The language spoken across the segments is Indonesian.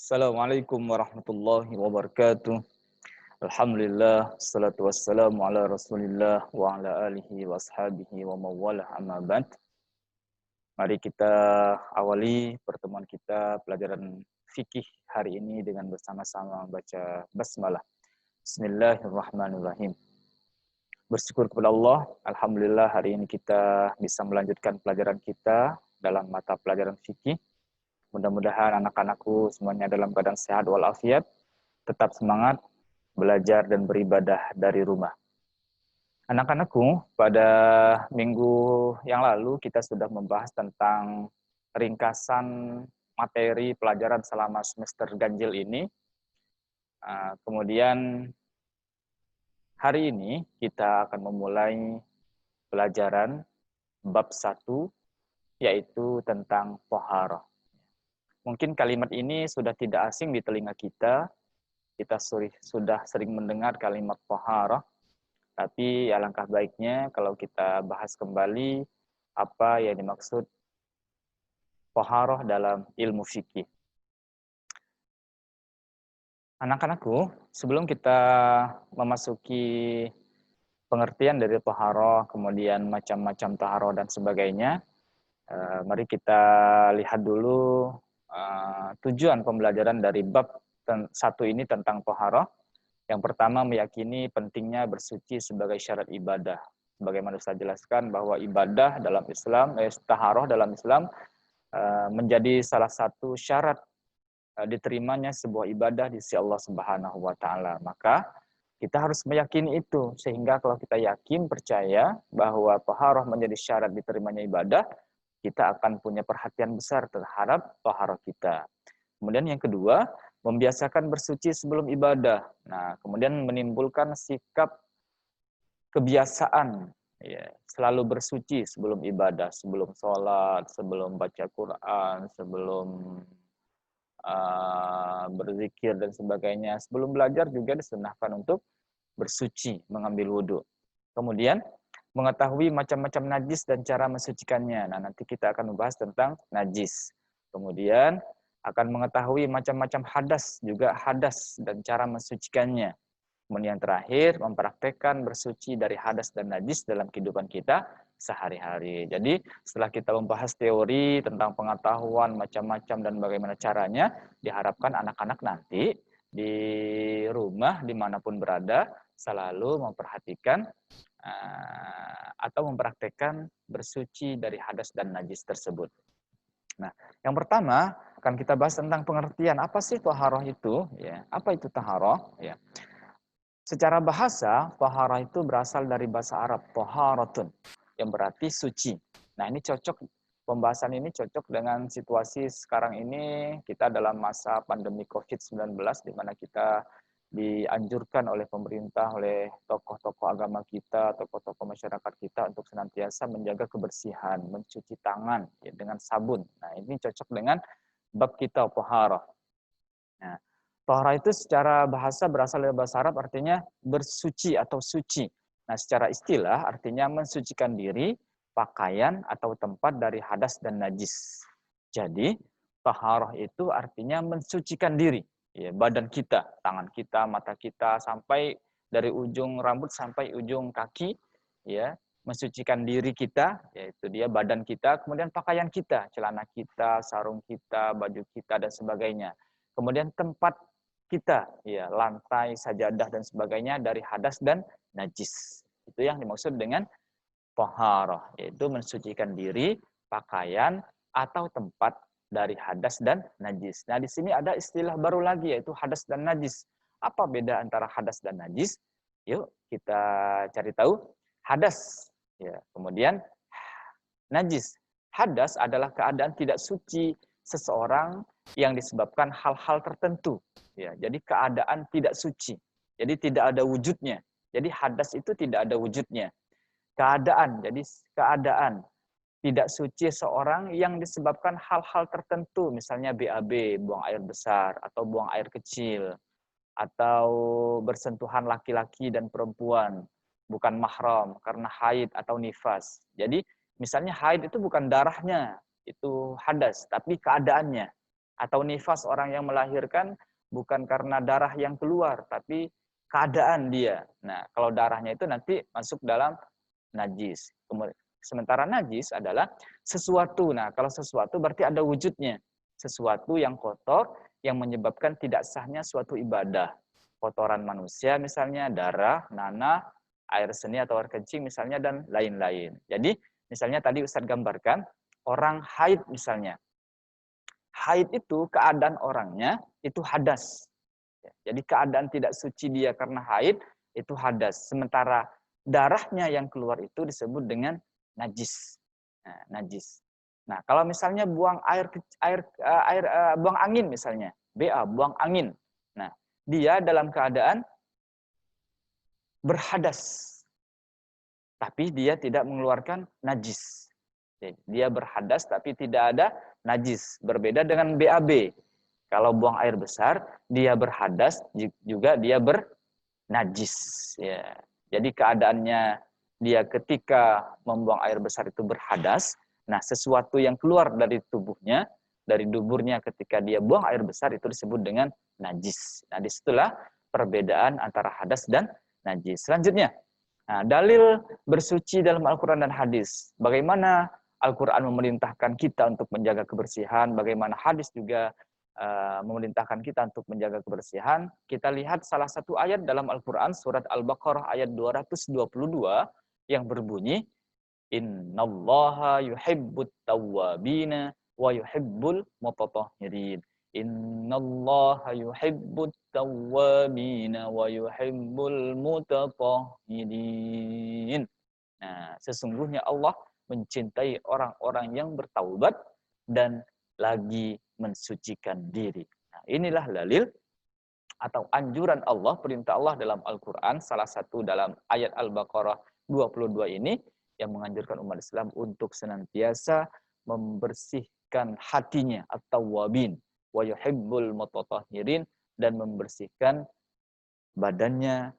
Assalamualaikum warahmatullahi wabarakatuh. Alhamdulillah, salatu wassalamu ala Rasulillah wa ala alihi wa ashabihi wa mawalah amma ba'd. Mari kita awali pertemuan kita pelajaran fikih hari ini dengan bersama-sama membaca basmalah. Bismillahirrahmanirrahim. Bersyukur kepada Allah, alhamdulillah hari ini kita bisa melanjutkan pelajaran kita dalam mata pelajaran fikih. Mudah-mudahan anak-anakku semuanya dalam keadaan sehat walafiat, tetap semangat belajar dan beribadah dari rumah. Anak-anakku, pada minggu yang lalu kita sudah membahas tentang ringkasan materi pelajaran selama semester ganjil ini. Kemudian hari ini kita akan memulai pelajaran bab 1, yaitu tentang toharoh. Mungkin kalimat ini sudah tidak asing di telinga kita. Kita sudah sering mendengar kalimat toharoh, tapi alangkah baiknya kalau kita bahas kembali apa yang dimaksud toharoh dalam ilmu fikih. Anak-anakku, sebelum kita memasuki pengertian dari toharoh, kemudian macam-macam toharoh dan sebagainya, mari kita lihat dulu tujuan pembelajaran dari bab 1 ini tentang toharoh. Yang pertama, meyakini pentingnya bersuci sebagai syarat ibadah. Sebagaimana saya jelaskan bahwa ibadah dalam Islam, taharoh dalam Islam menjadi salah satu syarat diterimanya sebuah ibadah di sisi Allah Subhanahu wa taala. Maka kita harus meyakini itu, sehingga kalau kita yakin, percaya bahwa taharoh menjadi syarat diterimanya ibadah, kita akan punya perhatian besar terhadap taharoh kita. Kemudian yang kedua, membiasakan bersuci sebelum ibadah. Nah, kemudian menimbulkan sikap kebiasaan, ya, selalu bersuci sebelum ibadah, sebelum sholat, sebelum baca Quran, sebelum berzikir dan sebagainya. Sebelum belajar juga disunahkan untuk bersuci, mengambil wudhu. Kemudian mengetahui macam-macam najis dan cara mensucikannya. Nah, nanti kita akan membahas tentang najis. Kemudian akan mengetahui macam-macam hadas, juga hadas dan cara mensucikannya. Kemudian terakhir, mempraktekkan bersuci dari hadas dan najis dalam kehidupan kita sehari-hari. Jadi setelah kita membahas teori tentang pengetahuan macam-macam dan bagaimana caranya, diharapkan anak-anak nanti di rumah dimanapun berada selalu memperhatikan atau mempraktekkan bersuci dari hadas dan najis tersebut. Nah, yang pertama akan kita bahas tentang pengertian apa sih taharah itu, ya. Apa itu taharah, ya. Secara bahasa, taharah itu berasal dari bahasa Arab taharatun, yang berarti suci. Nah, ini cocok, pembahasan ini cocok dengan situasi sekarang ini, kita dalam masa pandemi COVID-19 di mana kita dianjurkan oleh pemerintah, oleh tokoh-tokoh agama kita, tokoh-tokoh masyarakat kita untuk senantiasa menjaga kebersihan, mencuci tangan ya, dengan sabun. Nah, ini cocok dengan bab kita taharah. Nah, taharah itu secara bahasa berasal dari bahasa Arab, artinya bersuci atau suci. Nah, secara istilah artinya mensucikan diri, pakaian atau tempat dari hadas dan najis. Jadi, taharah itu artinya mensucikan diri. Ya, badan kita, tangan kita, mata kita, sampai dari ujung rambut sampai ujung kaki, ya, mensucikan diri kita, yaitu dia badan kita, kemudian pakaian kita, celana kita, sarung kita, baju kita, dan sebagainya. Kemudian tempat kita, ya, lantai, sajadah, dan sebagainya dari hadas dan najis. Itu yang dimaksud dengan taharah, yaitu mensucikan diri, pakaian, atau tempat dari hadas dan najis. Nah, di sini ada istilah baru lagi, yaitu hadas dan najis. Apa beda antara hadas dan najis? Yuk, kita cari tahu. Hadas, ya, kemudian najis. Hadas adalah keadaan tidak suci seseorang yang disebabkan hal-hal tertentu. Ya, jadi keadaan tidak suci. Jadi tidak ada wujudnya. Jadi hadas itu tidak ada wujudnya. Keadaan, jadi keadaan tidak suci seorang yang disebabkan hal-hal tertentu, misalnya BAB, buang air besar, atau buang air kecil, atau bersentuhan laki-laki dan perempuan, bukan mahram, karena haid atau nifas. Jadi, misalnya haid itu bukan darahnya, itu hadas, tapi keadaannya. Atau nifas orang yang melahirkan bukan karena darah yang keluar, tapi keadaan dia. Nah, kalau darahnya itu nanti masuk dalam najis. Sementara najis adalah sesuatu. Nah, kalau sesuatu berarti ada wujudnya. Sesuatu yang kotor yang menyebabkan tidak sahnya suatu ibadah. Kotoran manusia misalnya, darah, nanah, air seni atau air kencing misalnya, dan lain-lain. Jadi, misalnya tadi Ustadz gambarkan, orang haid misalnya. Haid itu keadaan orangnya itu hadas. Jadi keadaan tidak suci dia karena haid itu hadas. Sementara darahnya yang keluar itu disebut dengan najis. Nah, najis. Nah, kalau misalnya buang buang angin misalnya, BA buang angin. Nah, dia dalam keadaan berhadas. Tapi dia tidak mengeluarkan najis. Dia berhadas tapi tidak ada najis. Berbeda dengan BAB. Kalau buang air besar, dia berhadas juga dia bernajis. Ya. Jadi keadaannya dia ketika membuang air besar itu berhadas. Nah, sesuatu yang keluar dari tubuhnya, dari duburnya ketika dia buang air besar itu disebut dengan najis. Nah, disitulah perbedaan antara hadas dan najis. Selanjutnya, nah, dalil bersuci dalam Al-Quran dan hadis. Bagaimana Al-Quran memerintahkan kita untuk menjaga kebersihan, bagaimana hadis juga memerintahkan kita untuk menjaga kebersihan. Kita lihat salah satu ayat dalam Al-Quran, surat Al-Baqarah ayat 222, yang berbunyi, Innallaha yuhibbut tawwabina wa yuhibbul mutatahhirin. Innallaha yuhibbut tawwabina wa yuhibbul mutatahhirin. Nah, sesungguhnya Allah mencintai orang-orang yang bertaubat dan lagi mensucikan diri. Nah, inilah dalil atau anjuran Allah, perintah Allah dalam Al-Quran, salah satu dalam ayat Al-Baqarah 22 ini, yang menganjurkan umat Islam untuk senantiasa membersihkan hatinya, at-tawwabin, wa yuhibbul mutatahhirin, dan membersihkan badannya,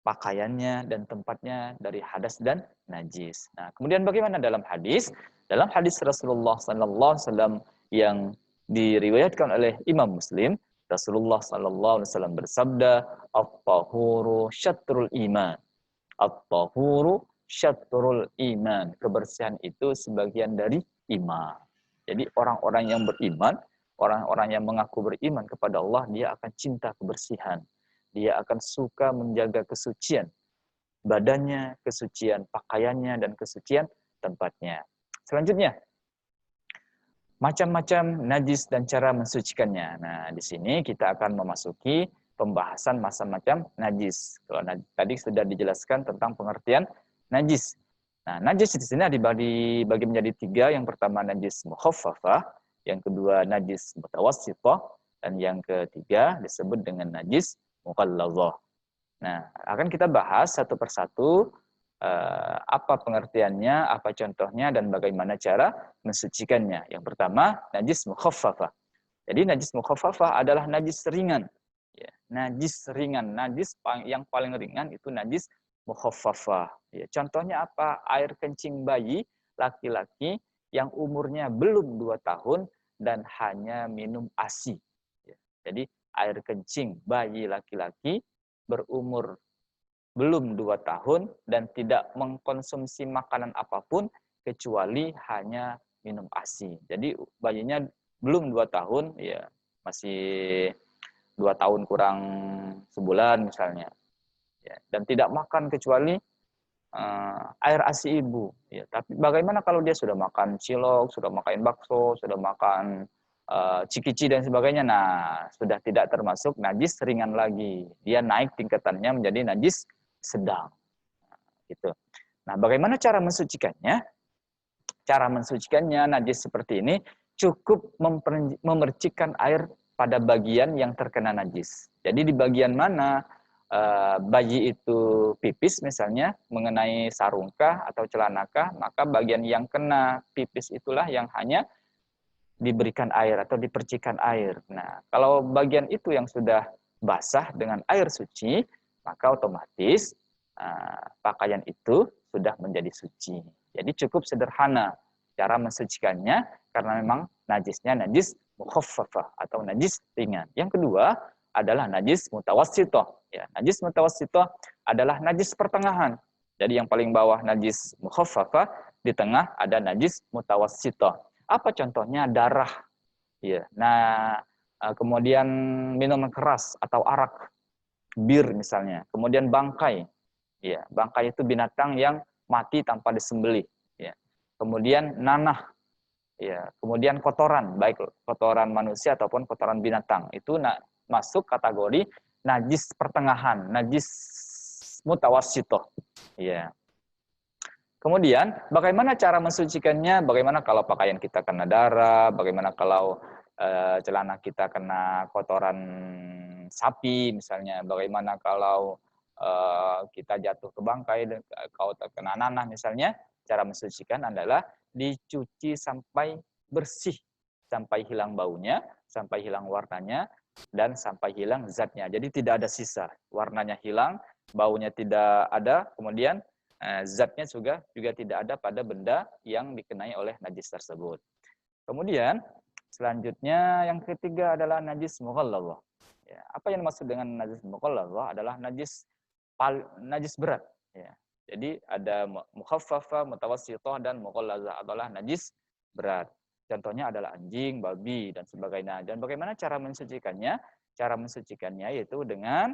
pakaiannya, dan tempatnya dari hadas dan najis. Nah, kemudian bagaimana dalam hadis? Dalam hadis Rasulullah SAW yang diriwayatkan oleh Imam Muslim, Rasulullah SAW bersabda, "At-tahuru syatrul iman." At-tahuru syatrul iman. Kebersihan itu sebagian dari iman. Jadi orang-orang yang beriman, orang-orang yang mengaku beriman kepada Allah, dia akan cinta kebersihan. Dia akan suka menjaga kesucian badannya, kesucian pakaiannya, dan kesucian tempatnya. Selanjutnya, macam-macam najis dan cara mensucikannya. Nah, di sini kita akan memasuki pembahasan macam-macam najis. Kalau tadi sudah dijelaskan tentang pengertian najis. Nah, najis di sini dibagi menjadi 3. Yang pertama najis mukhaffafah, yang kedua najis mutawassithah, dan yang ketiga disebut dengan najis mughallazah. Nah, akan kita bahas satu persatu apa pengertiannya, apa contohnya, dan bagaimana cara mensucikannya. Yang pertama, najis mukhaffafah. Jadi najis mukhaffafah adalah najis ringan. Ya, najis ringan, najis yang paling ringan itu najis mukhaffafah. Ya, contohnya apa? Air kencing bayi laki-laki yang umurnya belum 2 tahun dan hanya minum ASI. Ya, jadi air kencing bayi laki-laki berumur belum 2 tahun dan tidak mengkonsumsi makanan apapun kecuali hanya minum ASI. Jadi bayinya belum 2 tahun, ya masih 2 tahun kurang sebulan misalnya. Ya, dan tidak makan kecuali air ASI ibu. Ya, tapi bagaimana kalau dia sudah makan cilok, sudah makan bakso, sudah makan cikici dan sebagainya? Nah, sudah tidak termasuk najis ringan lagi. Dia naik tingkatannya menjadi najis sedang. Gitu. Nah, bagaimana cara mensucikannya? Cara mensucikannya najis seperti ini cukup memercikkan air pada bagian yang terkena najis. Jadi di bagian mana bayi itu pipis misalnya mengenai sarungkah atau celanakah, maka bagian yang kena pipis itulah yang hanya diberikan air atau dipercikan air. Nah, kalau bagian itu yang sudah basah dengan air suci, maka otomatis pakaian itu sudah menjadi suci. Jadi cukup sederhana cara mensucikannya karena memang najisnya najis mukhaffafah atau najis ringan. Yang kedua adalah najis mutawassithah. Ya, najis mutawassithah adalah najis pertengahan. Jadi yang paling bawah najis mukhaffafah, di tengah ada najis mutawassithah. Apa contohnya? Darah. Ya. Nah, kemudian minuman keras atau arak, bir misalnya. Kemudian bangkai. Ya, bangkai itu binatang yang mati tanpa disembelih. Ya. Kemudian nanah. Ya, kemudian kotoran, baik kotoran manusia ataupun kotoran binatang. Itu masuk kategori najis pertengahan, najis mutawassithah. Ya. Kemudian, bagaimana cara mensucikannya? Bagaimana kalau pakaian kita kena darah? Bagaimana kalau celana kita kena kotoran sapi, misalnya? Bagaimana kalau kita jatuh ke bangkai dan kalau terkena nanah, misalnya? Cara mensucikan adalah dicuci sampai bersih, sampai hilang baunya, sampai hilang warnanya, dan sampai hilang zatnya. Jadi tidak ada sisa. Warnanya hilang, baunya tidak ada, kemudian zatnya juga tidak ada pada benda yang dikenai oleh najis tersebut. Kemudian selanjutnya yang ketiga adalah najis mughalladhah. Ya, apa yang dimaksud dengan najis mughalladhah adalah najis berat. Ya. Jadi ada mukhaffafah, mutawassithah, dan mughalladhah adalah najis berat. Contohnya adalah anjing, babi, dan sebagainya. Dan bagaimana cara mensucikannya? Cara mensucikannya yaitu dengan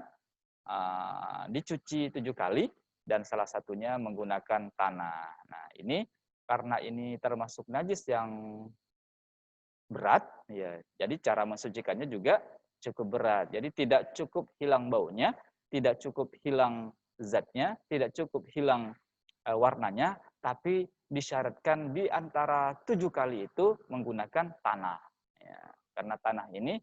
dicuci 7 kali, dan salah satunya menggunakan tanah. Nah, ini karena ini termasuk najis yang berat, ya. Jadi cara mensucikannya juga cukup berat. Jadi tidak cukup hilang baunya, tidak cukup hilang zatnya, tidak cukup hilang warnanya, tapi disyaratkan di antara 7 kali itu menggunakan tanah. Ya, karena tanah ini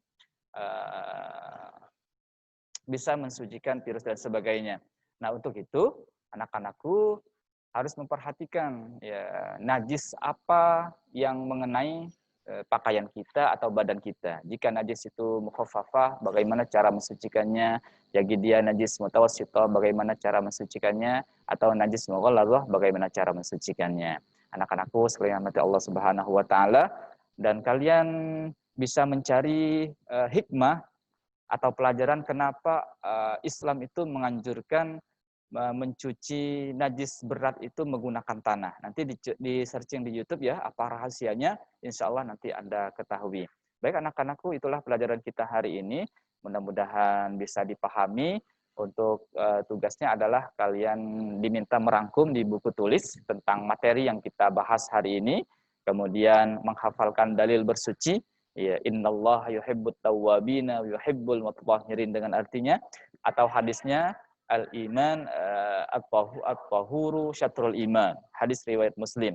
bisa mensucikan virus dan sebagainya. Nah, untuk itu anak-anakku harus memperhatikan ya, najis apa yang mengenai pakaian kita atau badan kita. Jika najis itu mukhaffafah, bagaimana cara mensucikannya? Jadi dia najis mutawassithah, bagaimana cara mensucikannya? Atau najis mughalladhah, bagaimana cara mensucikannya? Anak-anakku sekalian rahmati Allah Subhanahu wa taala, dan kalian bisa mencari hikmah atau pelajaran kenapa Islam itu menganjurkan mencuci najis berat itu menggunakan tanah. Nanti di searching di YouTube ya, apa rahasianya, insya Allah nanti Anda ketahui. Baik anak-anakku, itulah pelajaran kita hari ini. Mudah-mudahan bisa dipahami. Untuk tugasnya adalah kalian diminta merangkum di buku tulis tentang materi yang kita bahas hari ini. Kemudian menghafalkan dalil bersuci. Ya, innallaha yuhibbut tawwabina wa yuhibbul mutatahhirin, dengan artinya atau hadisnya al-iman at-tahuru syatrul iman, hadis riwayat Muslim,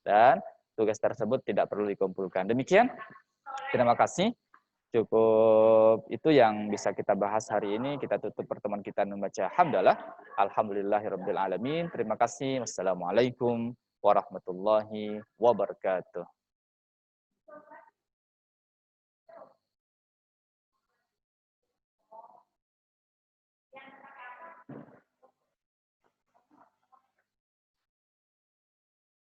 dan tugas tersebut tidak perlu dikumpulkan. Demikian, terima kasih. Cukup itu yang bisa kita bahas hari ini. Kita tutup pertemuan kita membaca hamdalah. Alhamdulillahirabbil alamin. Terima kasih. Wassalamualaikum warahmatullahi wabarakatuh.